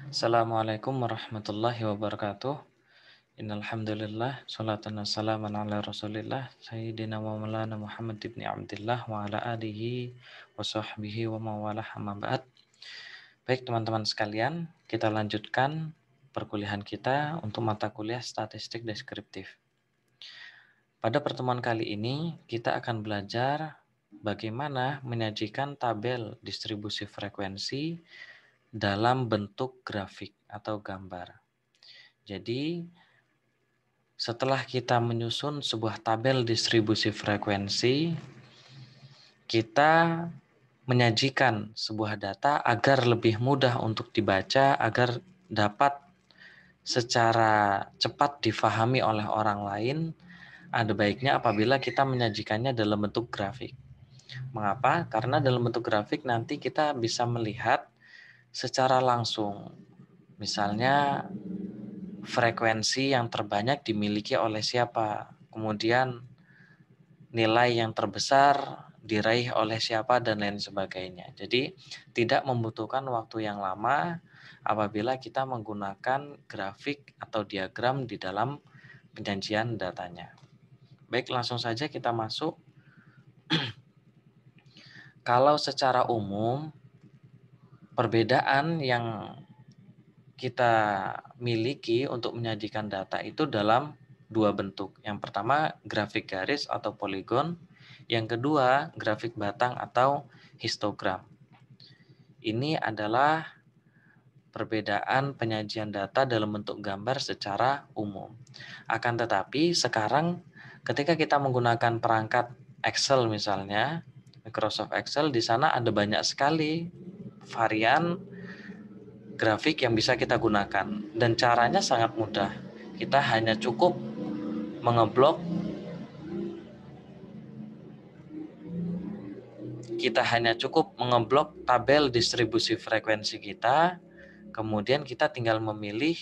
Assalamualaikum warahmatullahi wabarakatuh. Innal hamdalillah shalatan wassalamun ala Rasulillah sayyidina wa maulana Muhammad ibn Abdullah wa ala alihi wa sahbihi wa mawalah amma ba'd. Baik teman-teman sekalian, kita lanjutkan perkuliahan kita untuk mata kuliah statistik deskriptif. Pada pertemuan kali ini kita akan belajar bagaimana menyajikan tabel distribusi frekuensi dalam bentuk grafik atau gambar. Jadi, setelah kita menyusun sebuah tabel distribusi frekuensi, kita menyajikan sebuah data agar lebih mudah untuk dibaca, agar dapat secara cepat difahami oleh orang lain. Ada baiknya apabila kita menyajikannya dalam bentuk grafik. Mengapa? Karena dalam bentuk grafik nanti kita bisa melihat secara langsung. Misalnya frekuensi yang terbanyak dimiliki oleh siapa, kemudian nilai yang terbesar diraih oleh siapa dan lain sebagainya. Jadi tidak membutuhkan waktu yang lama apabila kita menggunakan grafik atau diagram di dalam penyajian datanya. Baik, langsung saja kita masuk. Kalau secara umum perbedaan yang kita miliki untuk menyajikan data itu dalam dua bentuk. Yang pertama grafik garis atau poligon, yang kedua grafik batang atau histogram. Ini adalah perbedaan penyajian data dalam bentuk gambar secara umum. Akan tetapi sekarang ketika kita menggunakan perangkat Excel misalnya, Microsoft Excel, di sana ada banyak sekali varian grafik yang bisa kita gunakan dan caranya sangat mudah. Kita hanya cukup mengeblok tabel distribusi frekuensi kita, kemudian kita tinggal memilih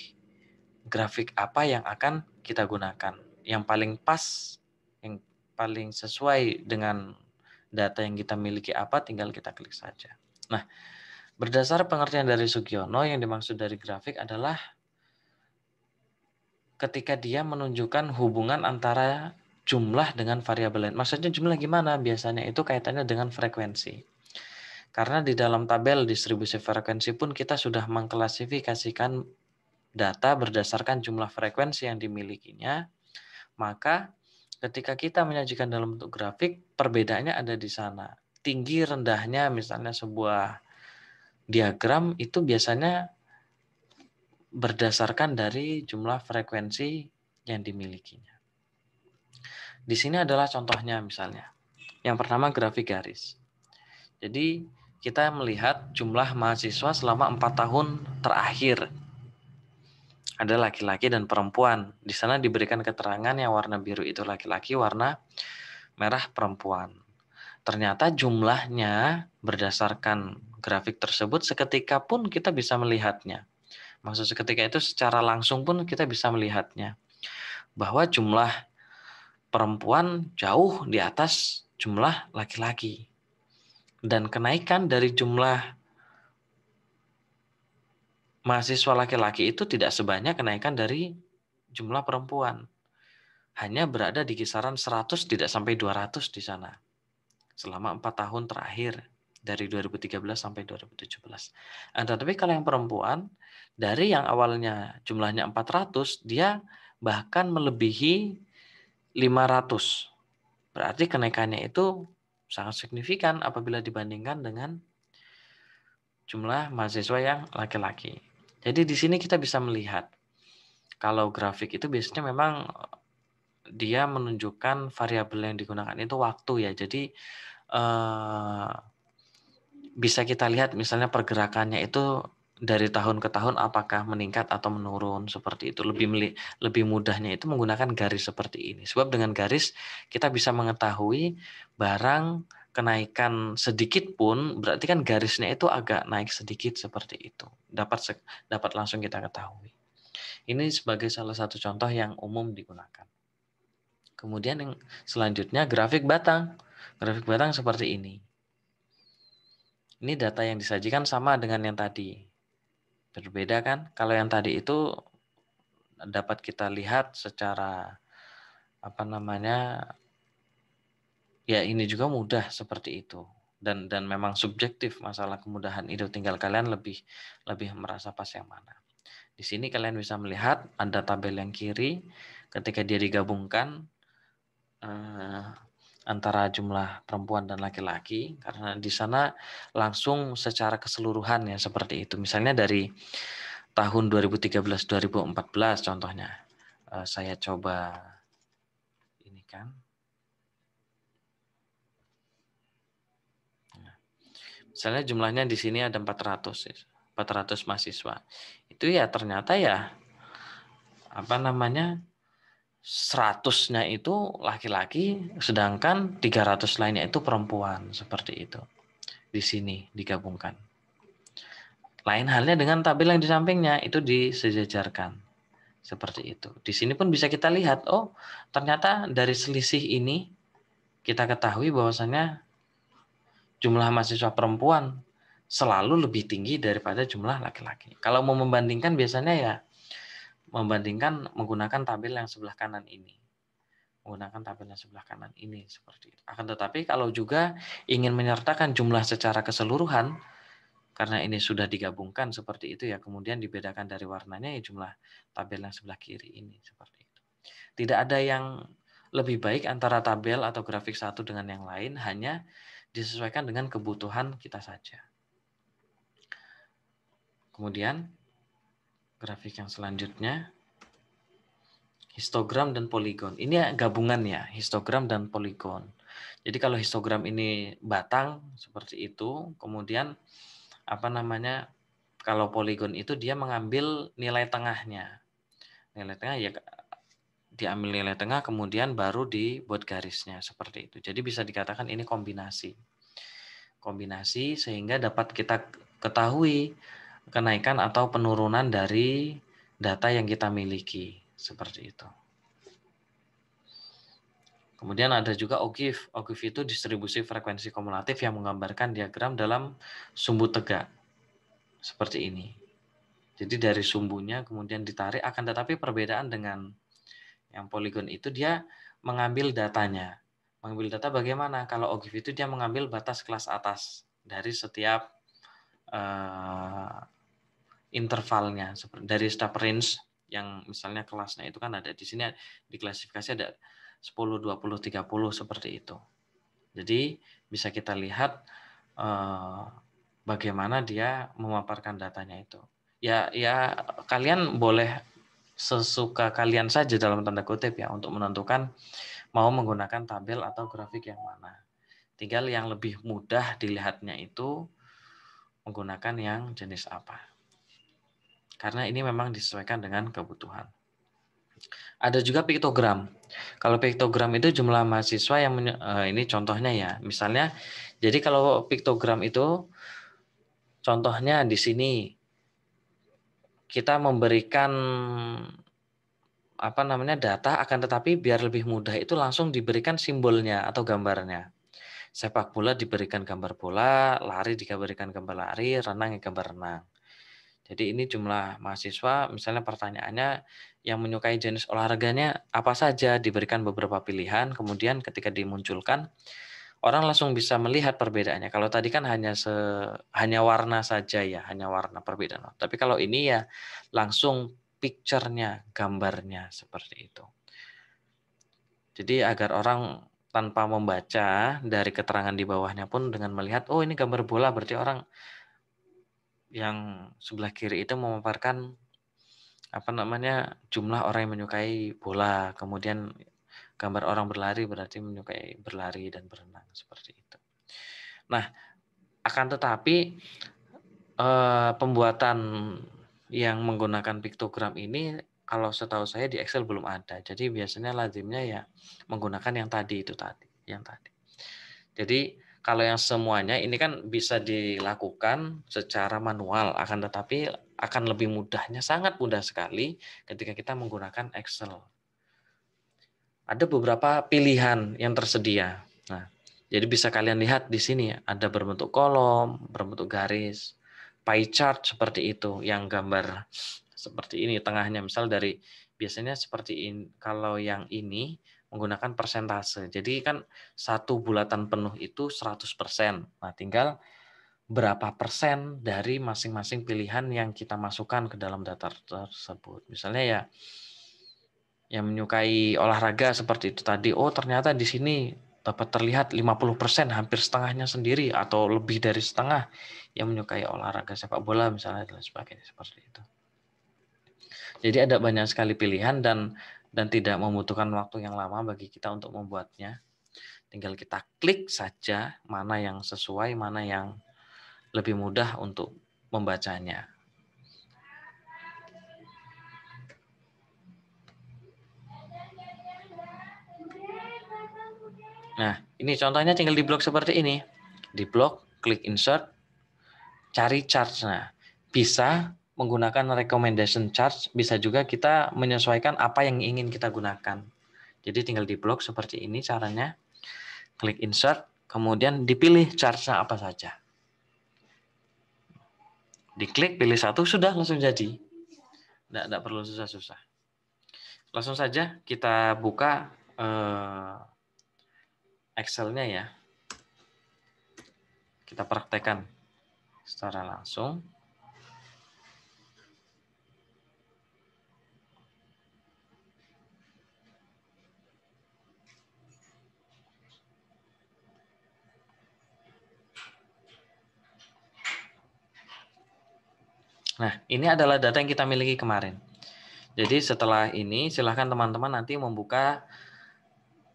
grafik apa yang akan kita gunakan. Yang paling pas, yang paling sesuai dengan data yang kita miliki apa, tinggal kita klik saja. Nah, berdasar pengertian dari Sugiono, yang dimaksud dari grafik adalah ketika dia menunjukkan hubungan antara jumlah dengan variabel lain. Maksudnya jumlah gimana? Biasanya itu kaitannya dengan frekuensi. Karena di dalam tabel distribusi frekuensi pun kita sudah mengklasifikasikan data berdasarkan jumlah frekuensi yang dimilikinya, maka ketika kita menyajikan dalam bentuk grafik, perbedaannya ada di sana. Tinggi rendahnya misalnya sebuah diagram itu biasanya berdasarkan dari jumlah frekuensi yang dimilikinya. Di sini adalah contohnya misalnya. Yang pertama grafik garis. Jadi kita melihat jumlah mahasiswa selama 4 tahun terakhir. Ada laki-laki dan perempuan. Di sana diberikan keterangan yang warna biru itu laki-laki, warna merah perempuan. Ternyata jumlahnya berdasarkan grafik tersebut seketika pun kita bisa melihatnya. Maksud seketika itu secara langsung pun kita bisa melihatnya. Bahwa jumlah perempuan jauh di atas jumlah laki-laki. Dan kenaikan dari jumlah mahasiswa laki-laki itu tidak sebanyak kenaikan dari jumlah perempuan. Hanya berada di kisaran 100, tidak sampai 200 di sana. Selama 4 tahun terakhir, dari 2013 sampai 2017. Tetapi kalau yang perempuan, dari yang awalnya jumlahnya 400, dia bahkan melebihi 500. Berarti kenaikannya itu sangat signifikan apabila dibandingkan dengan jumlah mahasiswa yang laki-laki. Jadi di sini kita bisa melihat kalau grafik itu biasanya memang dia menunjukkan variabel yang digunakan itu waktu ya. Jadi bisa kita lihat misalnya pergerakannya itu dari tahun ke tahun apakah meningkat atau menurun seperti itu. Lebih mudahnya itu menggunakan garis seperti ini. Sebab dengan garis kita bisa mengetahui barang kenaikan sedikit pun berarti kan garisnya itu agak naik sedikit seperti itu. Dapat langsung kita ketahui. Ini sebagai salah satu contoh yang umum digunakan. Kemudian yang selanjutnya grafik batang. Grafik batang seperti ini. Ini data yang disajikan sama dengan yang tadi. Berbeda kan? Kalau yang tadi itu dapat kita lihat secara apa namanya, ya ini juga mudah seperti itu. Dan memang subjektif masalah kemudahan itu, tinggal kalian lebih merasa pas yang mana. Di sini kalian bisa melihat ada tabel yang kiri ketika dia digabungkan antara jumlah perempuan dan laki-laki, karena di sana langsung secara keseluruhan ya seperti itu. Misalnya dari tahun 2013-2014 contohnya. Saya coba ini kan. Misalnya jumlahnya di sini ada 400 mahasiswa. Itu ya ternyata ya apa namanya 100-nya itu laki-laki, sedangkan 300 lainnya itu perempuan, seperti itu. Di sini digabungkan. Lain halnya dengan tabel yang di sampingnya, itu disejajarkan. Seperti itu. Di sini pun bisa kita lihat, oh ternyata dari selisih ini kita ketahui bahwasannya jumlah mahasiswa perempuan selalu lebih tinggi daripada jumlah laki-laki. Kalau mau membandingkan biasanya ya membandingkan menggunakan tabel yang sebelah kanan ini. Menggunakan tabel yang sebelah kanan ini seperti itu. Akan tetapi kalau juga ingin menyertakan jumlah secara keseluruhan, karena ini sudah digabungkan seperti itu ya, kemudian dibedakan dari warnanya ya jumlah tabel yang sebelah kiri ini seperti itu. Tidak ada yang lebih baik antara tabel atau grafik satu dengan yang lain, hanya disesuaikan dengan kebutuhan kita saja. Kemudian grafik yang selanjutnya, histogram dan poligon. Ini gabungan ya, histogram dan poligon. Jadi kalau histogram ini batang seperti itu, kemudian apa namanya, kalau poligon itu dia mengambil nilai tengahnya. Nilai tengah ya diambil nilai tengah, kemudian baru dibuat garisnya seperti itu. Jadi bisa dikatakan ini kombinasi. Kombinasi sehingga dapat kita ketahui kenaikan atau penurunan dari data yang kita miliki seperti itu. Kemudian ada juga OGIF. OGIF itu distribusi frekuensi kumulatif yang menggambarkan diagram dalam sumbu tegak seperti ini. Jadi dari sumbunya kemudian ditarik, akan tetapi perbedaan dengan yang poligon itu dia mengambil datanya. Mengambil data bagaimana? Kalau OGIF itu dia mengambil batas kelas atas dari setiap intervalnya, dari setiap range yang misalnya kelasnya itu kan ada di sini diklasifikasi ada 10, 20, 30 seperti itu. Jadi bisa kita lihat bagaimana dia memaparkan datanya itu. Ya kalian boleh sesuka kalian saja dalam tanda kutip ya untuk menentukan mau menggunakan tabel atau grafik yang mana. Tinggal yang lebih mudah dilihatnya itu menggunakan yang jenis apa. Karena ini memang disesuaikan dengan kebutuhan. Ada juga piktogram. Kalau piktogram itu jumlah mahasiswa yang ini contohnya ya. Misalnya, jadi kalau piktogram itu contohnya di sini kita memberikan apa namanya data, akan tetapi biar lebih mudah itu langsung diberikan simbolnya atau gambarnya. Sepak bola diberikan gambar bola, lari diberikan gambar lari, renang gambar renang. Jadi ini jumlah mahasiswa, misalnya pertanyaannya yang menyukai jenis olahraganya apa saja, diberikan beberapa pilihan, kemudian ketika dimunculkan orang langsung bisa melihat perbedaannya. Kalau tadi kan hanya warna saja ya, hanya warna perbedaan. Tapi kalau ini ya langsung picture-nya, gambarnya seperti itu. Jadi agar orang tanpa membaca dari keterangan di bawahnya pun dengan melihat, oh ini gambar bola, berarti orang yang sebelah kiri itu memaparkan apa namanya jumlah orang yang menyukai bola, kemudian gambar orang berlari berarti menyukai berlari dan berenang seperti itu. Nah, akan tetapi pembuatan yang menggunakan piktogram ini kalau setahu saya di Excel belum ada. Jadi biasanya lazimnya ya menggunakan yang tadi. Jadi kalau yang semuanya ini kan bisa dilakukan secara manual, akan tetapi akan lebih mudahnya, sangat mudah sekali ketika kita menggunakan Excel. Ada beberapa pilihan yang tersedia. Nah, jadi bisa kalian lihat di sini ada berbentuk kolom, berbentuk garis, pie chart seperti itu, yang gambar seperti ini tengahnya, misal dari biasanya seperti ini. Kalau yang ini menggunakan persentase. Jadi kan satu bulatan penuh itu 100%. Nah, tinggal berapa persen dari masing-masing pilihan yang kita masukkan ke dalam data tersebut. Misalnya ya, yang menyukai olahraga seperti itu tadi, oh ternyata di sini dapat terlihat 50%, hampir setengahnya sendiri atau lebih dari setengah yang menyukai olahraga sepak bola misalnya dan sebagainya seperti itu. Jadi ada banyak sekali pilihan dan tidak membutuhkan waktu yang lama bagi kita untuk membuatnya. Tinggal kita klik saja mana yang sesuai, mana yang lebih mudah untuk membacanya. Nah, ini contohnya tinggal di blok seperti ini. Di blok, klik insert, cari charts. Nah, bisa menggunakan recommendation charts, bisa juga kita menyesuaikan apa yang ingin kita gunakan. Jadi tinggal di blok seperti ini caranya. Klik insert, kemudian dipilih charts-nya apa saja. Diklik, pilih satu, sudah langsung jadi. Tidak perlu susah-susah. Langsung saja kita buka Excel-nya ya. Kita praktekkan secara langsung. Nah, ini adalah data yang kita miliki kemarin. Jadi setelah ini silahkan teman-teman nanti membuka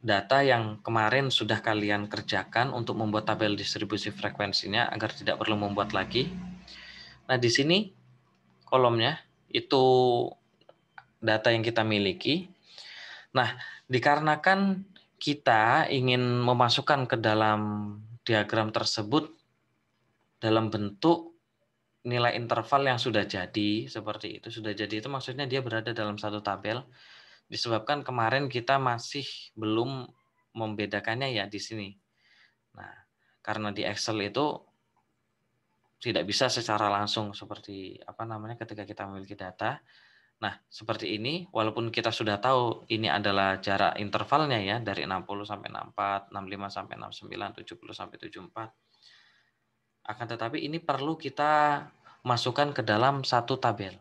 data yang kemarin sudah kalian kerjakan untuk membuat tabel distribusi frekuensinya agar tidak perlu membuat lagi. Nah, di sini kolomnya itu data yang kita miliki. Nah, dikarenakan kita ingin memasukkan ke dalam diagram tersebut dalam bentuk nilai interval yang sudah jadi, seperti itu. Sudah jadi itu maksudnya dia berada dalam satu tabel, disebabkan kemarin kita masih belum membedakannya ya di sini. Nah, karena di Excel itu tidak bisa secara langsung seperti ketika kita memiliki data. Nah, seperti ini, walaupun kita sudah tahu ini adalah jarak intervalnya ya, dari 60 sampai 64, 65 sampai 69, 70 sampai 74. Akan tetapi ini perlu kita masukkan ke dalam satu tabel.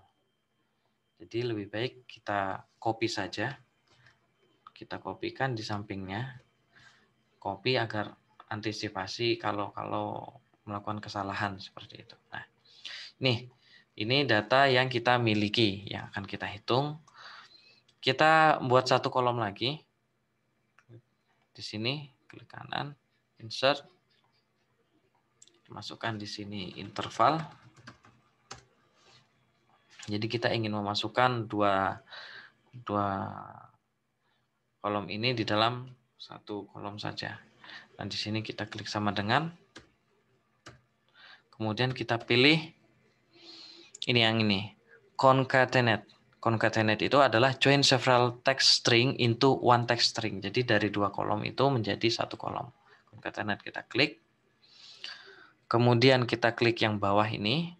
Jadi lebih baik kita copy saja. Kita kopikan di sampingnya. Copy agar antisipasi kalau melakukan kesalahan seperti itu. Nah, ini data yang kita miliki yang akan kita hitung. Kita buat satu kolom lagi. Di sini klik kanan, insert, masukkan di sini interval. Jadi kita ingin memasukkan dua kolom ini di dalam satu kolom saja. Dan di sini kita klik sama dengan, kemudian kita pilih ini concatenate. Concatenate itu adalah join several text string into one text string. Jadi dari dua kolom itu menjadi satu kolom. Concatenate kita klik. Kemudian kita klik yang bawah ini.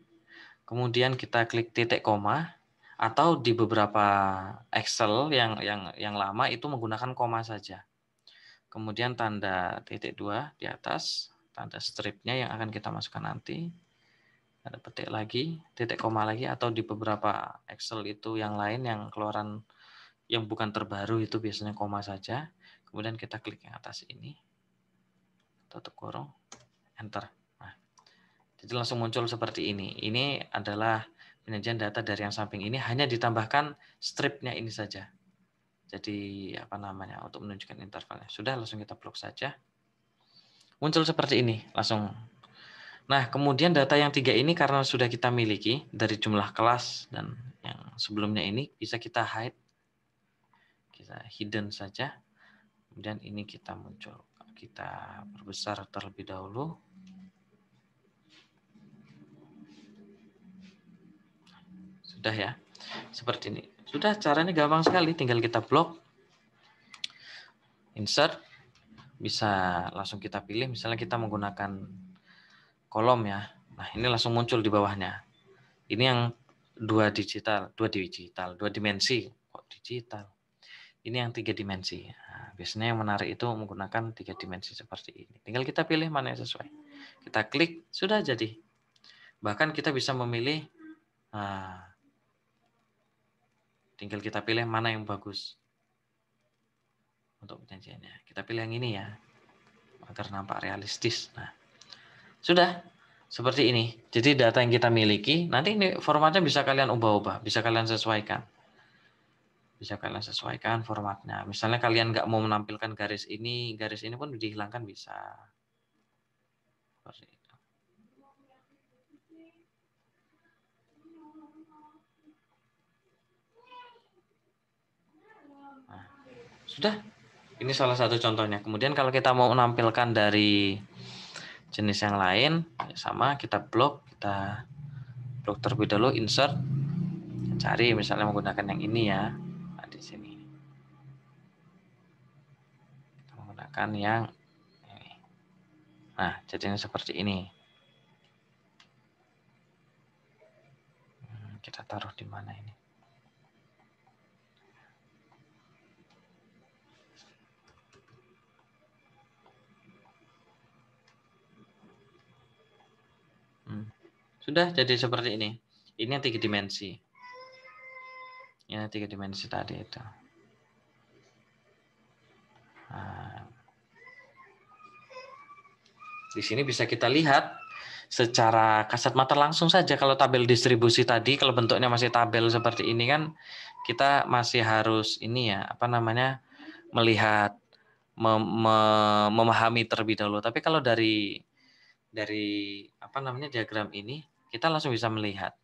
Kemudian kita klik titik koma, atau di beberapa Excel yang lama itu menggunakan koma saja. Kemudian tanda titik 2 di atas, tanda stripnya yang akan kita masukkan nanti. Ada petik lagi, titik koma lagi, atau di beberapa Excel itu yang lain yang keluaran yang bukan terbaru itu biasanya koma saja. Kemudian kita klik yang atas ini, tutup kurung, enter. Nah, jadi langsung muncul seperti ini. Ini adalah penyajian data dari yang samping ini, hanya ditambahkan stripnya ini saja. Jadi untuk menunjukkan intervalnya. Sudah, langsung kita blok saja. Muncul seperti ini, langsung. Nah, kemudian data yang 3 ini karena sudah kita miliki dari jumlah kelas dan yang sebelumnya ini bisa kita hide. Kita hidden saja. Kemudian ini kita muncul. Kita perbesar terlebih dahulu. Sudah ya. Seperti ini. Sudah, caranya gampang sekali, tinggal kita blok. Insert. Bisa langsung kita pilih, misalnya kita menggunakan kolom ya. Nah, ini langsung muncul di bawahnya. Ini yang dua dimensi. Kok digital? Ini yang 3 dimensi. Nah, biasanya yang menarik itu menggunakan 3 dimensi seperti ini. Tinggal kita pilih mana yang sesuai. Kita klik, sudah jadi. Bahkan kita bisa memilih, nah, tinggal kita pilih mana yang bagus untuk penyajiannya. Kita pilih yang ini ya, agar nampak realistis. Nah, sudah seperti ini. Jadi data yang kita miliki, nanti ini formatnya bisa kalian ubah-ubah, bisa kalian sesuaikan. Bisa kalian sesuaikan formatnya. Misalnya kalian nggak mau menampilkan garis ini pun dihilangkan bisa. Seperti itu. Nah, sudah. Ini salah satu contohnya. Kemudian kalau kita mau menampilkan dari jenis yang lain, sama kita blok terlebih dahulu, insert, cari misalnya menggunakan yang ini ya. Nah, di sini kita menggunakan yang ini. Nah, jadinya seperti ini. Kita taruh di mana ini? Sudah jadi seperti ini. Ini yang 3 dimensi. Ini 3 dimensi tadi itu. Nah, di sini bisa kita lihat secara kasat mata langsung saja. Kalau tabel distribusi tadi, kalau bentuknya masih tabel seperti ini kan, kita masih harus ini ya, apa namanya, melihat, memahami terlebih dahulu. Tapi kalau dari apa namanya, diagram ini, kita langsung bisa melihat.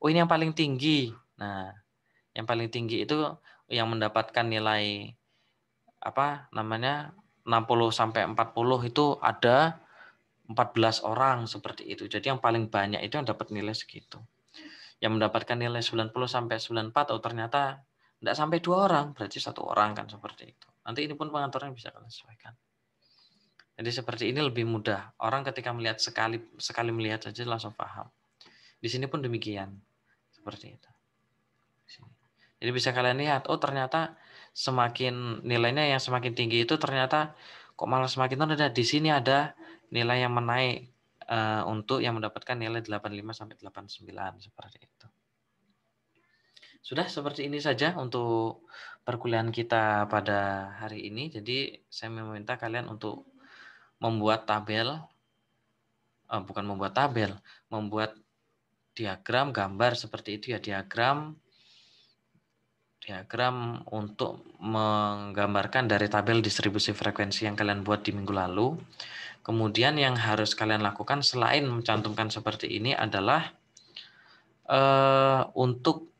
Oh, ini yang paling tinggi. Nah, yang paling tinggi itu yang mendapatkan nilai apa namanya 60 sampai 40 itu ada 14 orang seperti itu. Jadi yang paling banyak itu yang dapat nilai segitu. Yang mendapatkan nilai 90 sampai 94, oh ternyata tidak sampai 2 orang, berarti 1 orang kan seperti itu. Nanti ini pun pengaturan bisa kalian sesuaikan. Jadi seperti ini lebih mudah. Orang ketika melihat sekali melihat saja langsung paham. Di sini pun demikian. Seperti itu. Jadi bisa kalian lihat, oh ternyata semakin nilainya yang semakin tinggi itu ternyata kok malah semakin rendah. Di sini ada nilai yang menaik untuk yang mendapatkan nilai 85 sampai 89 seperti itu. Sudah seperti ini saja untuk perkuliahan kita pada hari ini. Jadi saya meminta kalian untuk membuat tabel, bukan membuat tabel, membuat diagram gambar seperti itu ya, diagram untuk menggambarkan dari tabel distribusi frekuensi yang kalian buat di minggu lalu. Kemudian yang harus kalian lakukan selain mencantumkan seperti ini adalah untuk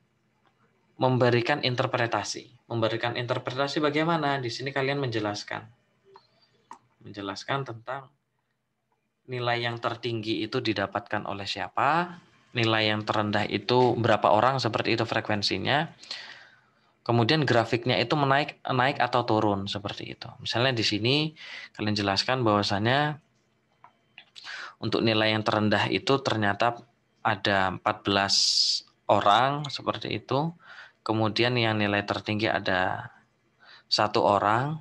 memberikan interpretasi. Memberikan interpretasi bagaimana? Di sini kalian menjelaskan tentang nilai yang tertinggi itu didapatkan oleh siapa, nilai yang terendah itu berapa orang, seperti itu frekuensinya. Kemudian grafiknya itu naik atau turun seperti itu. Misalnya di sini kalian jelaskan bahwasanya untuk nilai yang terendah itu ternyata ada 14 orang seperti itu. Kemudian yang nilai tertinggi ada 1 orang,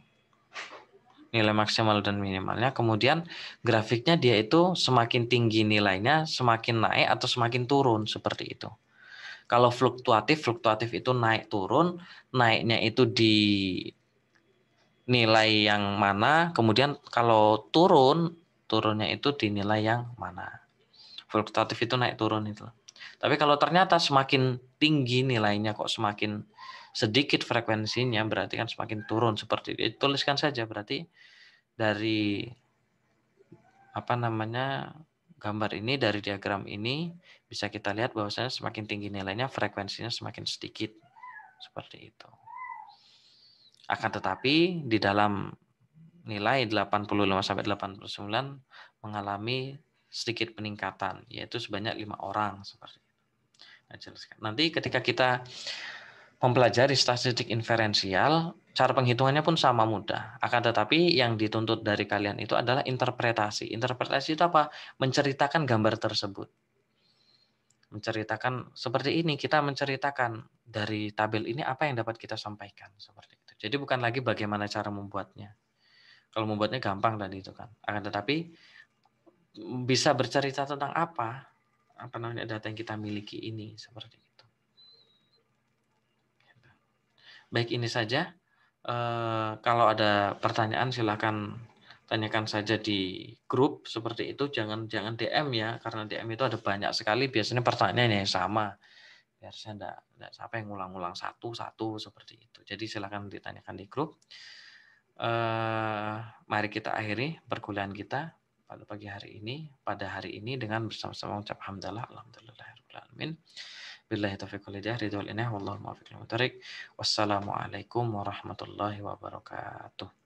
nilai maksimal dan minimalnya. Kemudian grafiknya dia itu semakin tinggi nilainya, semakin naik atau semakin turun seperti itu. Kalau fluktuatif itu naik turun, naiknya itu di nilai yang mana, kemudian kalau turunnya itu di nilai yang mana. Fluktuatif itu naik turun itu. Tapi kalau ternyata semakin tinggi nilainya kok semakin sedikit frekuensinya, berarti kan semakin turun seperti itu. Tuliskan saja berarti dari apa namanya gambar ini, dari diagram ini bisa kita lihat bahwasanya semakin tinggi nilainya frekuensinya semakin sedikit seperti itu. Akan tetapi di dalam nilai 85 sampai 89 mengalami sedikit peningkatan, yaitu sebanyak 5 orang seperti itu. Nah, jelaskan. Nanti ketika kita mempelajari statistik inferensial, Cara penghitungannya pun sama mudah. Akan tetapi yang dituntut dari kalian itu adalah interpretasi. Interpretasi itu apa? Menceritakan gambar tersebut. Menceritakan seperti ini, kita menceritakan dari tabel ini apa yang dapat kita sampaikan seperti itu. Jadi bukan lagi bagaimana cara membuatnya. Kalau membuatnya gampang tadi itu kan. Akan tetapi bisa bercerita tentang apa namanya data yang kita miliki ini seperti itu. Baik, ini saja. Kalau ada pertanyaan silahkan tanyakan saja di grup seperti itu. Jangan DM ya, karena DM itu ada banyak sekali. Biasanya pertanyaannya yang sama. Biar saya enggak sampai ngulang-ngulang satu-satu seperti itu. Jadi silahkan ditanyakan di grup. Mari kita akhiri perkuliahan kita pada pagi hari ini, pada hari ini dengan bersama-sama mengucap hamdalah, alhamdulillahirabbil alamin. Billahi taufiq wal hidayah, ridwal inayah, wallahu muwaffiq lil muttariq. Wassalamualaikum warahmatullahi wabarakatuh.